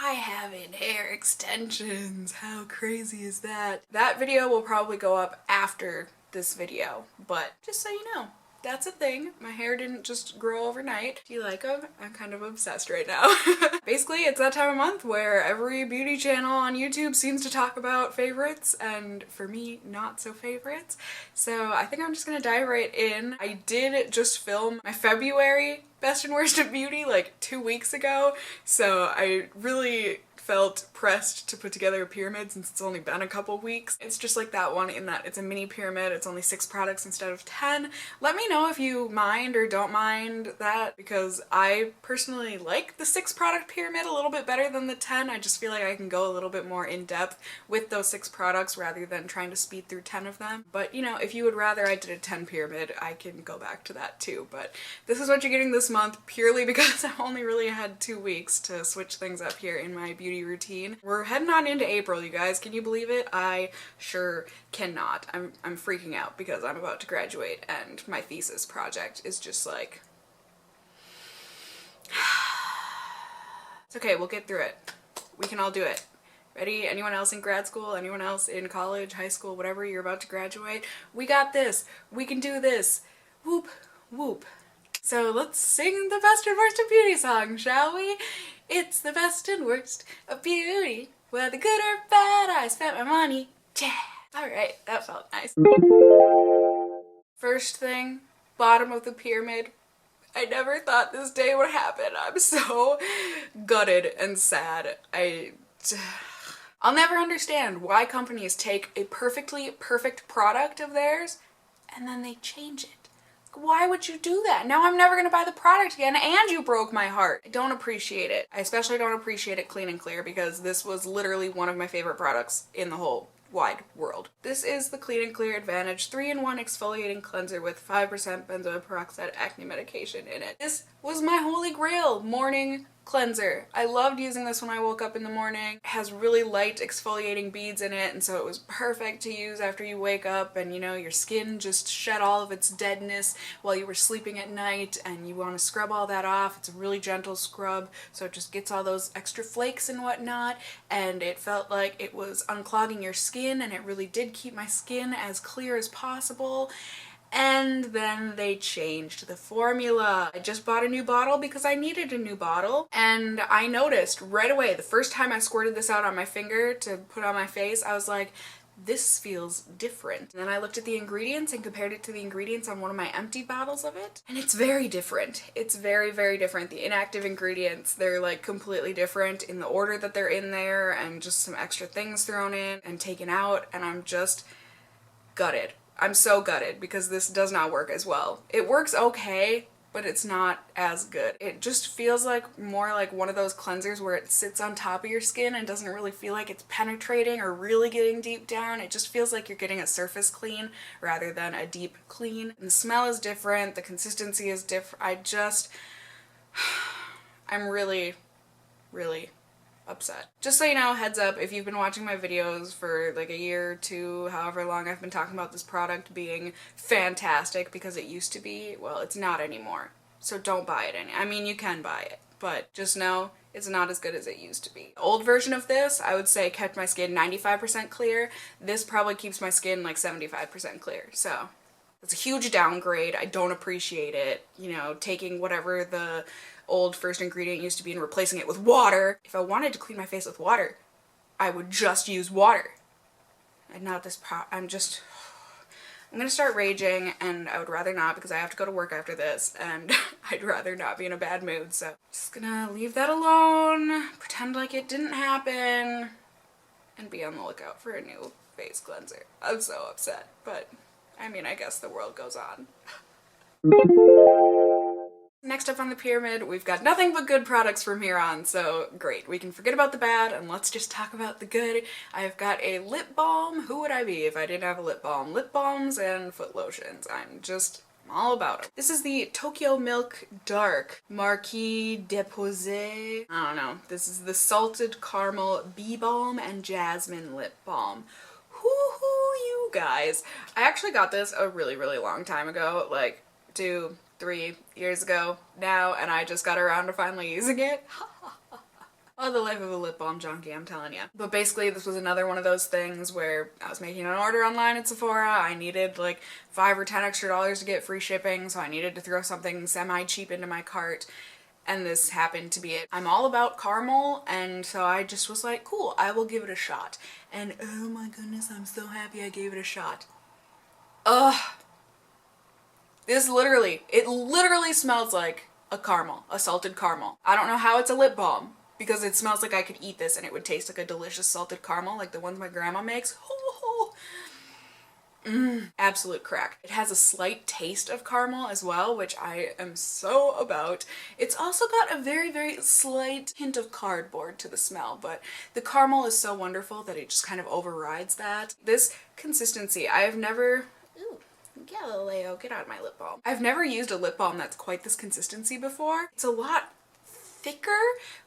I having hair extensions. How crazy is that? That video will probably go up after this video, but just so you know, that's a thing. My hair didn't just grow overnight. Do you like them? I'm kind of obsessed right now. Basically, it's that time of month where every beauty channel on YouTube seems to talk about favorites, and for me, not so favorites. So I think I'm just gonna dive right in. I did just film my February best and worst of beauty like 2 weeks ago, so I really felt pressed to put together a pyramid since it's only been a couple weeks. It's just like that one in that it's a mini pyramid, it's only 6 products instead of 10. Let me know if you mind or don't mind that, because I personally like the 6 product pyramid a little bit better than the 10. I just feel like I can go a little bit more in depth with those 6 products rather than trying to speed through 10 of them. But you know, if you would rather I did a 10 pyramid, I can go back to that too. But this is what you're getting this month purely because I only really had 2 weeks to switch things up here in my beauty routine. We're heading on into April, you guys. Can you believe it? I sure cannot. I'm freaking out because I'm about to graduate and my thesis project is just like... It's okay, we'll get through it. We can all do it. Ready? Anyone else in grad school? Anyone else in college, high school, whatever, you're about to graduate? We got this. We can do this. Whoop, whoop. So let's sing the best and worst of beauty song, shall we? It's the best and worst of beauty, whether good or bad, I spent my money. Yeah. Alright, that felt nice. First thing, bottom of the pyramid. I never thought this day would happen. I'm so gutted and sad. I'll never understand why companies take a perfectly perfect product of theirs and then they change it. Why would you do that? Now I'm never gonna buy the product again and you broke my heart. I don't appreciate it. I especially don't appreciate it Clean and Clear because this was literally one of my favorite products in the whole wide world. This is the Clean and Clear Advantage 3-in-1 exfoliating cleanser with 5% benzoyl peroxide acne medication in it. This was my holy grail morning cleanser. I loved using this when I woke up in the morning. It has really light exfoliating beads in it, and so it was perfect to use after you wake up and you know your skin just shed all of its deadness while you were sleeping at night and you want to scrub all that off. It's a really gentle scrub, so it just gets all those extra flakes and whatnot, and it felt like it was unclogging your skin, and it really did keep my skin as clear as possible. And then they changed the formula. I just bought a new bottle because I needed a new bottle, and I noticed right away the first time I squirted this out on my finger to put on my face, I was like, this feels different. And then I looked at the ingredients and compared it to the ingredients on one of my empty bottles of it, and it's very different. It's very, very different. The inactive ingredients, they're like completely different in the order that they're in there, and just some extra things thrown in and taken out, and I'm just gutted. I'm so gutted because this does not work as well. It works okay, but it's not as good. It just feels like more like one of those cleansers where it sits on top of your skin and doesn't really feel like it's penetrating or really getting deep down. It just feels like you're getting a surface clean rather than a deep clean. And the smell is different, the consistency is different. I'm really, really upset. Just so you know, heads up, if you've been watching my videos for like a year or two, however long I've been talking about this product being fantastic because it used to be, well, it's not anymore. So don't buy it I mean, you can buy it, but just know it's not as good as it used to be. The old version of this, I would say, kept my skin 95% clear. This probably keeps my skin like 75% clear, so it's a huge downgrade. I don't appreciate it. You know, taking whatever the old first ingredient used to be and replacing it with water. If I wanted to clean my face with water, I would just use water. And not this I'm gonna start raging, and I would rather not because I have to go to work after this, and I'd rather not be in a bad mood, so just gonna leave that alone, pretend like it didn't happen, and be on the lookout for a new face cleanser. I'm so upset, but I mean, I guess the world goes on. Next up on the pyramid, we've got nothing but good products from here on, so great. We can forget about the bad and let's just talk about the good. I've got a lip balm. Who would I be if I didn't have a lip balm? Lip balms and foot lotions. I'm all about them. This is the Tokyo Milk Dark Marquis Déposé. I don't know. This is the Salted Caramel Bee Balm and Jasmine Lip Balm. Whoo-hoo, you guys. I actually got this a really, really long time ago, like 2-3 years ago now, and I just got around to finally using it. Oh, the life of a lip balm junkie, I'm telling you. But basically, this was another one of those things where I was making an order online at Sephora. I needed like $5 or $10 extra to get free shipping, so I needed to throw something semi-cheap into my cart. And this happened to be it. I'm all about caramel, and so I just was like, cool, I will give it a shot. And oh my goodness, I'm so happy I gave it a shot. Ugh. It literally smells like a caramel, a salted caramel. I don't know how it's a lip balm, because it smells like I could eat this and it would taste like a delicious salted caramel, like the ones my grandma makes. Absolute crack. It has a slight taste of caramel as well, which I am so about. It's also got a very, very slight hint of cardboard to the smell, but the caramel is so wonderful that it just kind of overrides that. This consistency, I have never... Ooh, Galileo, get out of my lip balm. I've never used a lip balm that's quite this consistency before. It's a lot thicker,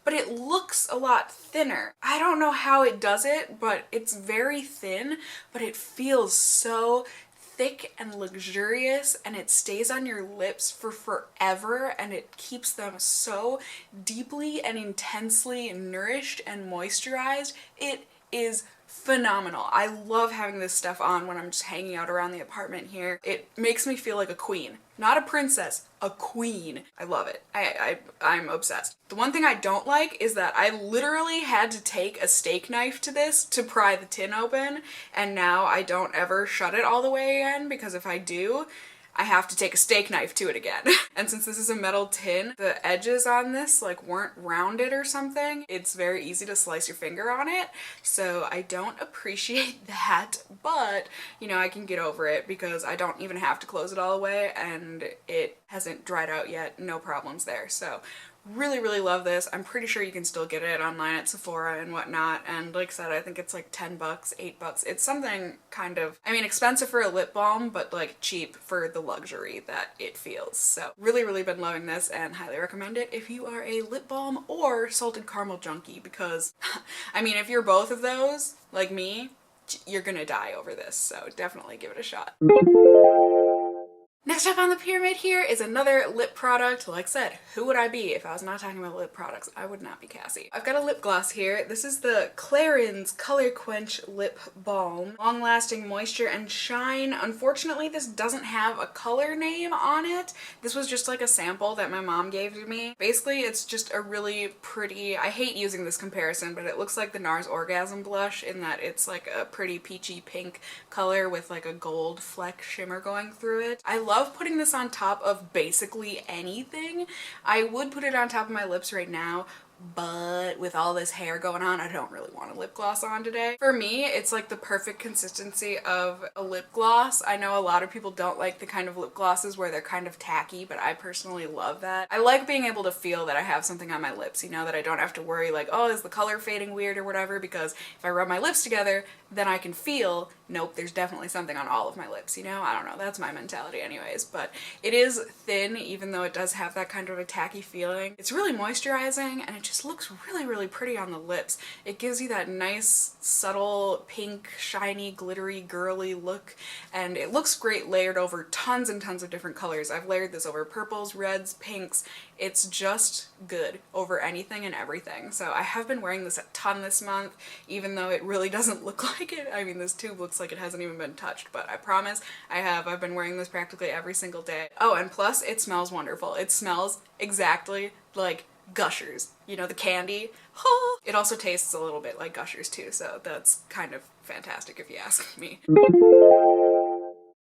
but it looks a lot thinner. I don't know how it does it, but it's very thin, but it feels so thick and luxurious, and it stays on your lips for forever, and it keeps them so deeply and intensely nourished and moisturized. It is phenomenal. I love having this stuff on when I'm just hanging out around the apartment here. It makes me feel like a queen. Not a princess, a queen. I love it. I'm obsessed. The one thing I don't like is that I literally had to take a steak knife to this to pry the tin open, and now I don't ever shut it all the way in, because if I do, I have to take a steak knife to it again. And since this is a metal tin, the edges on this like weren't rounded or something. It's very easy to slice your finger on it. So I don't appreciate that, but you know, I can get over it because I don't even have to close it all the way, and it hasn't dried out yet. No problems there. So really, really love this. I'm pretty sure you can still get it online at Sephora and whatnot, and like I said, I think it's like 10 bucks, 8 bucks. It's something kind of, I mean, expensive for a lip balm, but like cheap for the luxury that it feels. So really, really been loving this and highly recommend it if you are a lip balm or salted caramel junkie, because I mean, if you're both of those, like me, you're gonna die over this, so definitely give it a shot. Next up on the pyramid here is another lip product. Like I said, who would I be if I was not talking about lip products? I would not be Cassie. I've got a lip gloss here. This is the Clarins Color Quench Lip Balm. Long-lasting moisture and shine. Unfortunately, this doesn't have a color name on it. This was just like a sample that my mom gave to me. Basically, it's just a really pretty, I hate using this comparison, but it looks like the NARS Orgasm Blush in that it's like a pretty peachy pink color with like a gold fleck shimmer going through it. I love putting this on top of basically anything. I would put it on top of my lips right now, but with all this hair going on, I don't really want a lip gloss on today. For me, it's like the perfect consistency of a lip gloss. I know a lot of people don't like the kind of lip glosses where they're kind of tacky, but I personally love that. I like being able to feel that I have something on my lips, you know, that I don't have to worry like, oh, is the color fading weird or whatever, because if I rub my lips together, then I can feel, nope, there's definitely something on all of my lips, you know? I don't know, that's my mentality anyways, but it is thin, even though it does have that kind of a tacky feeling. It's really moisturizing, and it just looks really, really pretty on the lips. It gives you that nice, subtle, pink, shiny, glittery, girly look, and it looks great layered over tons and tons of different colors. I've layered this over purples, reds, pinks. It's just good over anything and everything. So I have been wearing this a ton this month, even though it really doesn't look like it. I mean, this tube looks like it hasn't even been touched, but I promise I have. I've been wearing this practically every single day. Oh, and plus it smells wonderful. It smells exactly like Gushers, you know, the candy. It also tastes a little bit like Gushers too, so that's kind of fantastic if you ask me.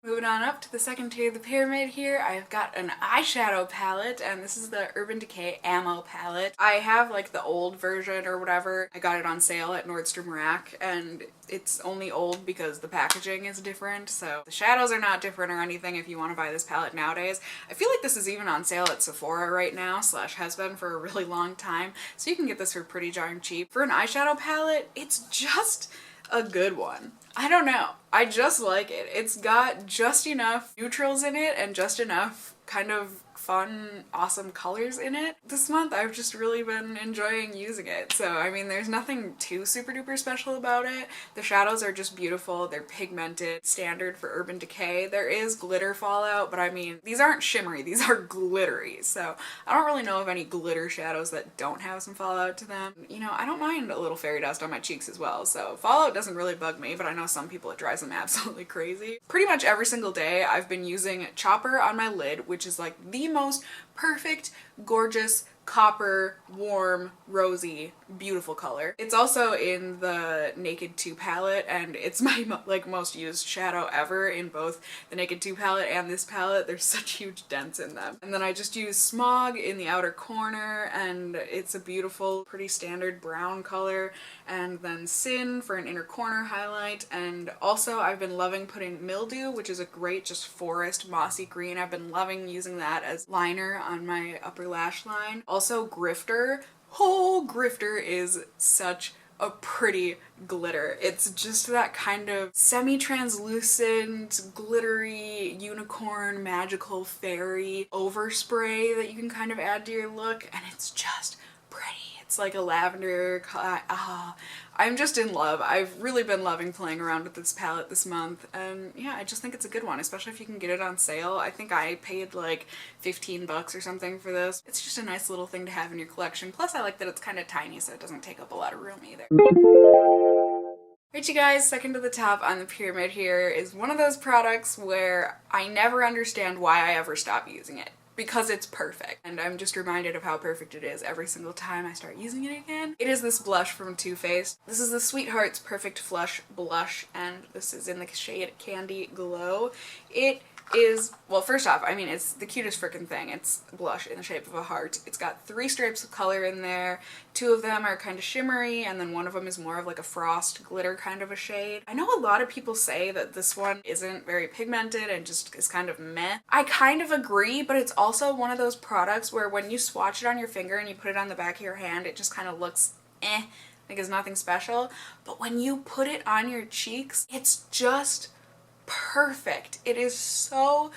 Moving on up to the second tier of the pyramid here, I've got an eyeshadow palette, and this is the Urban Decay Ammo palette. I have like the old version or whatever. I got it on sale at Nordstrom Rack, and it's only old because the packaging is different, so the shadows are not different or anything if you want to buy this palette nowadays. I feel like this is even on sale at Sephora right now, slash has been for a really long time, so you can get this for pretty darn cheap. For an eyeshadow palette, it's just a good one. I don't know. I just like it. It's got just enough neutrals in it and just enough kind of fun, awesome colors in it. This month I've just really been enjoying using it. So I mean, there's nothing too super duper special about it. The shadows are just beautiful. They're pigmented, standard for Urban Decay. There is glitter fallout, but I mean, these aren't shimmery, these are glittery. So I don't really know of any glitter shadows that don't have some fallout to them. You know, I don't mind a little fairy dust on my cheeks as well. So fallout doesn't really bug me, but I know some people it drives them absolutely crazy. Pretty much every single day I've been using Chopper on my lid, which is like the most perfect, gorgeous, copper, warm, rosy, beautiful color. It's also in the Naked 2 palette, and it's my like most used shadow ever in both the Naked 2 palette and this palette. There's such huge dents in them. And then I just use Smog in the outer corner, and it's a beautiful, pretty standard brown color. And then Sin for an inner corner highlight. And also I've been loving putting Mildew, which is a great just forest mossy green. I've been loving using that as liner on my upper lash line. Also Grifter. Oh, Grifter is such a pretty glitter. It's just that kind of semi-translucent, glittery, unicorn, magical fairy overspray that you can kind of add to your look, and it's just pretty. It's like a lavender, I'm just in love. I've really been loving playing around with this palette this month, and yeah, I just think it's a good one, especially if you can get it on sale. I think I paid like 15 bucks or something for this. It's just a nice little thing to have in your collection. Plus I like that it's kind of tiny, so it doesn't take up a lot of room either. Alright you guys, second to the top on the pyramid here is one of those products where I never understand why I ever stop using it. Because it's perfect, and I'm just reminded of how perfect it is every single time I start using it again. It is this blush from Too Faced. This is the Sweethearts Perfect Flush Blush, and this is in the shade Candy Glow. It is, well, first off, I mean, it's the cutest freaking thing. It's blush in the shape of a heart. It's got 3 stripes of color in there. 2 of them are kind of shimmery, and then one of them is more of like a frost glitter kind of a shade. I know a lot of people say that this one isn't very pigmented and just is kind of meh. I kind of agree, but it's also one of those products where when you swatch it on your finger and you put it on the back of your hand, it just kind of looks eh, like it's nothing special. But when you put it on your cheeks, it's just perfect. It is so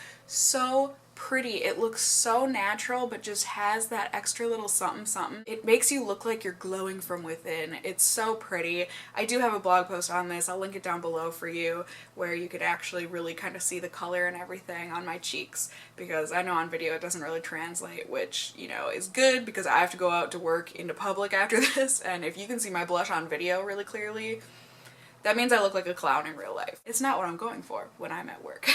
pretty. It looks so natural, but just has that extra little something something. It makes you look like you're glowing from within. It's so pretty. I do have a blog post on this. I'll link it down below for you, where you could actually really kind of see the color and everything on my cheeks, because I know on video it doesn't really translate, which, you know, is good because I have to go out to work into public after this, and if you can see my blush on video really clearly, that means I look like a clown in real life. It's not what I'm going for when I'm at work.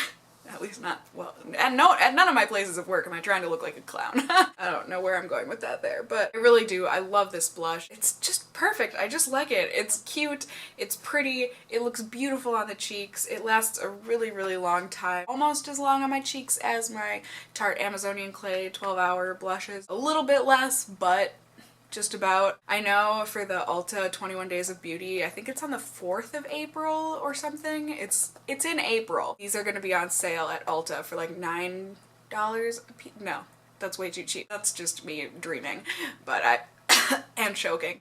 At least not, well, and no, at none of my places of work am I trying to look like a clown. I don't know where I'm going with that there, but I really do. I love this blush. It's just perfect. I just like it. It's cute. It's pretty. It looks beautiful on the cheeks. It lasts a really long time. Almost as long on my cheeks as my Tarte Amazonian Clay 12-hour blushes. A little bit less, but just about. I know for the Ulta 21 Days of Beauty, I think it's on the 4th of April or something. It's in April. These are going to be on sale at Ulta for like $9 a piece. No, that's way too cheap. That's just me dreaming, but I am choking.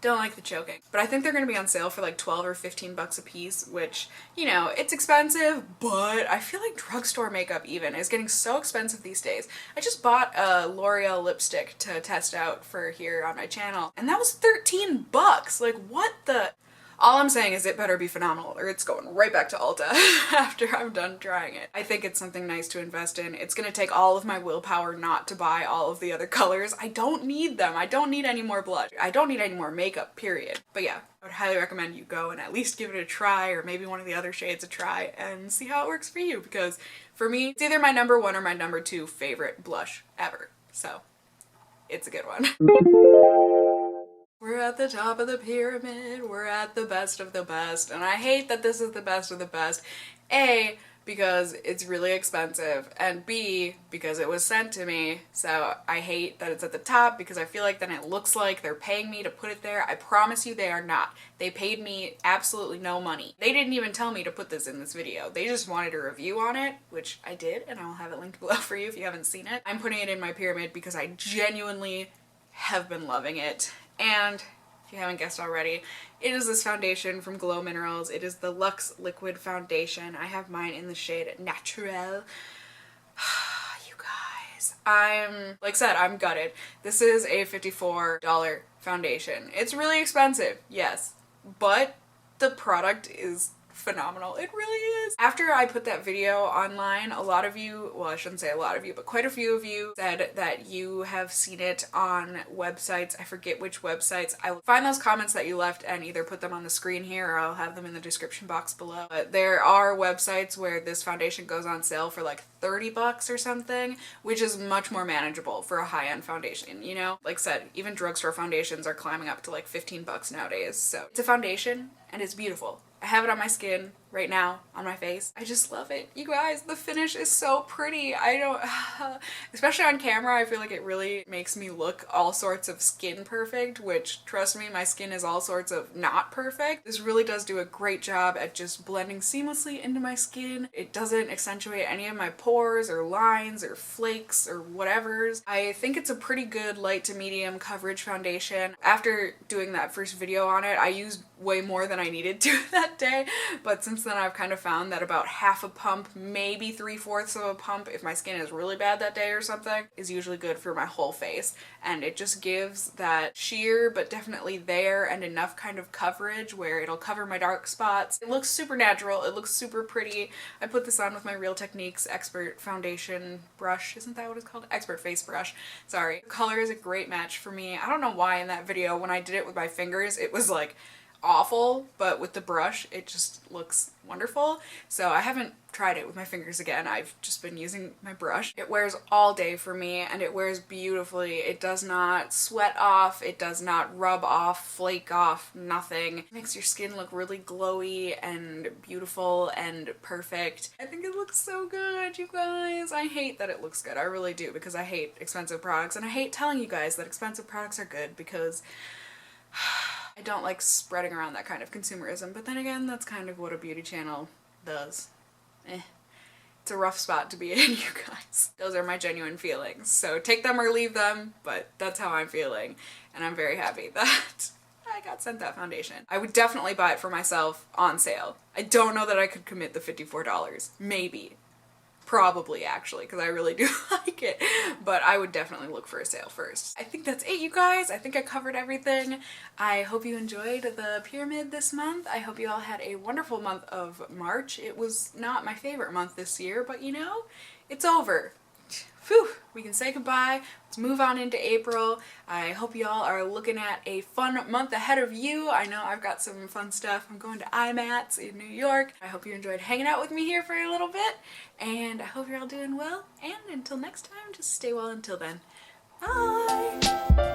Don't like the choking. But I think they're going to be on sale for like 12 or 15 bucks a piece, which, you know, it's expensive, but I feel like drugstore makeup even is getting so expensive these days. I just bought a L'Oreal lipstick to test out for here on my channel, and that was 13 bucks. Like, what the... All I'm saying is it better be phenomenal or it's going right back to Ulta after I'm done trying it. I think it's something nice to invest in. It's gonna take all of my willpower not to buy all of the other colors. I don't need them. I don't need any more blush. I don't need any more makeup, period. But yeah, I would highly recommend you go and at least give it a try, or maybe one of the other shades a try, and see how it works for you, because for me, it's either my number 1 or my number 2 favorite blush ever. So it's a good one. We're at the top of the pyramid, we're at the best of the best, and I hate that this is the best of the best. A, because it's really expensive, and B, because it was sent to me, so I hate that it's at the top because I feel like then it looks like they're paying me to put it there. I promise you they are not. They paid me absolutely no money. They didn't even tell me to put this in this video. They just wanted a review on it, which I did, and I'll have it linked below for you if you haven't seen it. I'm putting it in my pyramid because I genuinely have been loving it. And if you haven't guessed already, it is this foundation from Glow Minerals. It is the Luxe Liquid Foundation. I have mine in the shade Naturelle. You guys, like I said, I'm gutted. This is a $54 foundation. It's really expensive, yes, but the product is phenomenal. It really is. After I put that video online, a lot of you, well, I shouldn't say a lot of you, but quite a few of you said that you have seen it on websites. I forget which websites. I will find those comments that you left and either put them on the screen here or I'll have them in the description box below. But there are websites where this foundation goes on sale for like 30 bucks or something, which is much more manageable for a high-end foundation, you know? Like I said, even drugstore foundations are climbing up to like 15 bucks nowadays. So it's a foundation and it's beautiful. I have it on my skin right now, on my face. I just love it. You guys, the finish is so pretty. I don't, especially on camera, I feel like it really makes me look all sorts of skin perfect, which, trust me, my skin is all sorts of not perfect. This really does do a great job at just blending seamlessly into my skin. It doesn't accentuate any of my pores or lines or flakes or whatevers. I think it's a pretty good light to medium coverage foundation. After doing that first video on it, I used way more than I needed to that day, but since then I've kind of found that about half a pump, maybe 3/4 of a pump, if my skin is really bad that day or something, is usually good for my whole face. And it just gives that sheer but definitely there and enough kind of coverage where it'll cover my dark spots. It looks super natural, it looks super pretty. I put this on with my Real Techniques Expert Foundation brush. Isn't that what it's called? Expert Face Brush. Sorry. The color is a great match for me. I don't know why in that video when I did it with my fingers it was like awful, but with the brush it just looks wonderful. So I haven't tried it with my fingers again. I've just been using my brush. It wears all day for me and it wears beautifully. It does not sweat off, it does not rub off, flake off, nothing. It makes your skin look really glowy and beautiful and perfect. I think it looks so good, you guys. I hate that it looks good. I really do, because I hate expensive products and I hate telling you guys that expensive products are good because I don't like spreading around that kind of consumerism, but then again, that's kind of what a beauty channel does. It's a rough spot to be in, you guys. Those are my genuine feelings, so take them or leave them, but that's how I'm feeling, and I'm very happy that I got sent that foundation. I would definitely buy it for myself on sale. I don't know that I could commit the $54. Maybe. Probably, actually, because I really do like it, but I would definitely look for a sale first. I think that's it, you guys. I think I covered everything. I hope you enjoyed the pyramid this month. I hope you all had a wonderful month of March. It was not my favorite month this year, but you know, it's over. Whew, we can say goodbye. Let's move on into April. I hope y'all are looking at a fun month ahead of you. I know I've got some fun stuff. I'm going to I.A.R in New York. I hope you enjoyed hanging out with me here for a little bit, and I hope you're all doing well, and until next time, just stay well until then. Bye!